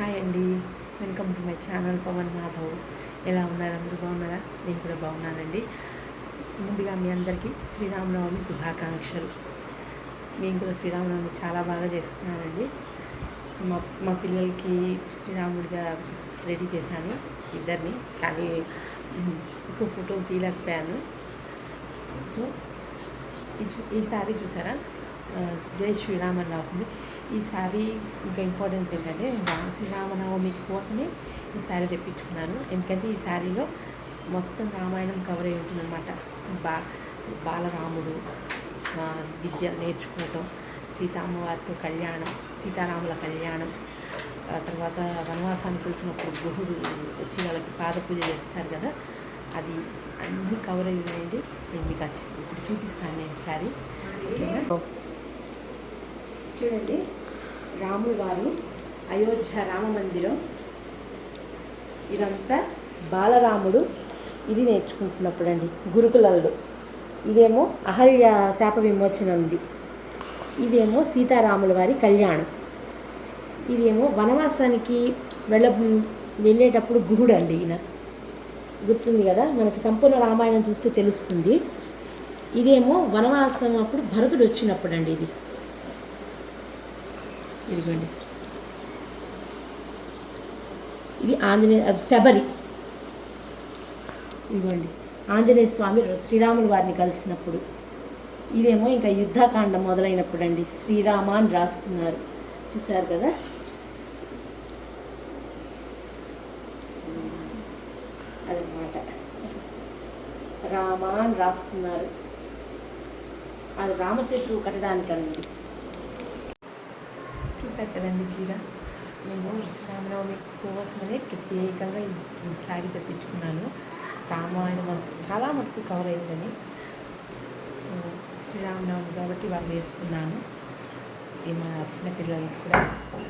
Hi అండి, welcome to my channel Pavan Madhav. ఎలా ఉన్నారు? అందరూ బాగున్నారా? నేను కూడా బాగున్నానండి. ముందుగా మీ అందరికీ శ్రీరామనవమి శుభాకాంక్షలు. నేను కూడా శ్రీరామనవమి చాలా బాగా చేసుకున్నానండి. మా మా పిల్లలకి శ్రీరాముడిగా రెడీ చేశాను ఇద్దరిని, కానీ ఎక్కువ ఫోటోలు తీయలేకపోయాను. సో ఈసారి చూసారా, జై శ్రీరామ్ అని రాసింది. ఈ శారీ ఇంకా ఇంపార్టెన్స్ ఏంటంటే, శ్రీరామనవమి కోసమే ఈ శారీ తెప్పించుకున్నాను. ఎందుకంటే ఈ శారీలో మొత్తం రామాయణం కవర్ అయి ఉంటుందన్నమాట. బాలరాముడు విద్య నేర్చుకోవటం, సీతమ్మవారితో కళ్యాణం, సీతారాముల కళ్యాణం, తర్వాత వనవాసానికి వచ్చినప్పుడు గుహుడు వచ్చి వాళ్ళకి పాదపూజ చేస్తారు కదా, అది అన్నీ కవర్ అయి ఉన్నాయండి. నేను మీకు ఇప్పుడు చూపిస్తాను నేను శారీ. చూడండి, రాములు వారు అయోధ్య రామ మందిరం, ఇదంతా బాలరాముడు ఇది నేర్చుకుంటున్నప్పుడు అండి, గురుకులంలో. ఇదేమో అహల్య శాప విమోచన ఉంది, ఇదేమో సీతారాముల వారి కళ్యాణం, ఇదేమో వనవాసానికి వెళ్ళేటప్పుడు గుహుడు అండి. ఈయన గుర్తుంది కదా, మనకి సంపూర్ణ రామాయణం చూస్తే తెలుస్తుంది. ఇదేమో వనవాసం అప్పుడు భరతుడు వచ్చినప్పుడు అండి. ఇదిగోండి, ఇది ఆంజనేయ శబరి. ఇదిగోండి, ఆంజనేయ స్వామి శ్రీరాముల వారిని కలిసినప్పుడు. ఇదేమో ఇంకా యుద్ధకాండ మొదలైనప్పుడు అండి, శ్రీరామ అని రాస్తున్నారు, చూసారు కదా. అదనమాట, రామ అని రాస్తున్నారు. అది రామసేతు కట్టడానికండి. చూసారు కదండి చీర. నేను శ్రీరామనవమి కోసమనే ప్రత్యేకంగా ఈ శారీ తెప్పించుకున్నాను. రామాయణం చాలా మటుకు కవర్ అయిందని. సో శ్రీరామనవమి కాబట్టి వాళ్ళు వేసుకున్నాను. మా చిన్నపిల్లలకి కూడా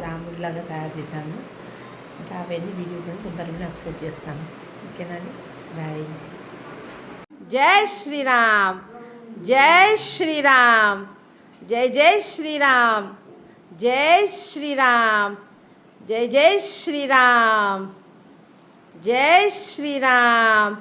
రాముడిలాగా తయారు చేశాను. ఇంకా అవన్నీ వీడియోస్ అని తొందరగానే అప్లోడ్ చేస్తాను. ఓకేనండి, బాయ్. జై శ్రీరామ్, జై శ్రీరామ్, జై జై శ్రీరామ్, జై శ్రీరామ్, జై జై శ్రీరామ్, జై శ్రీరామ్.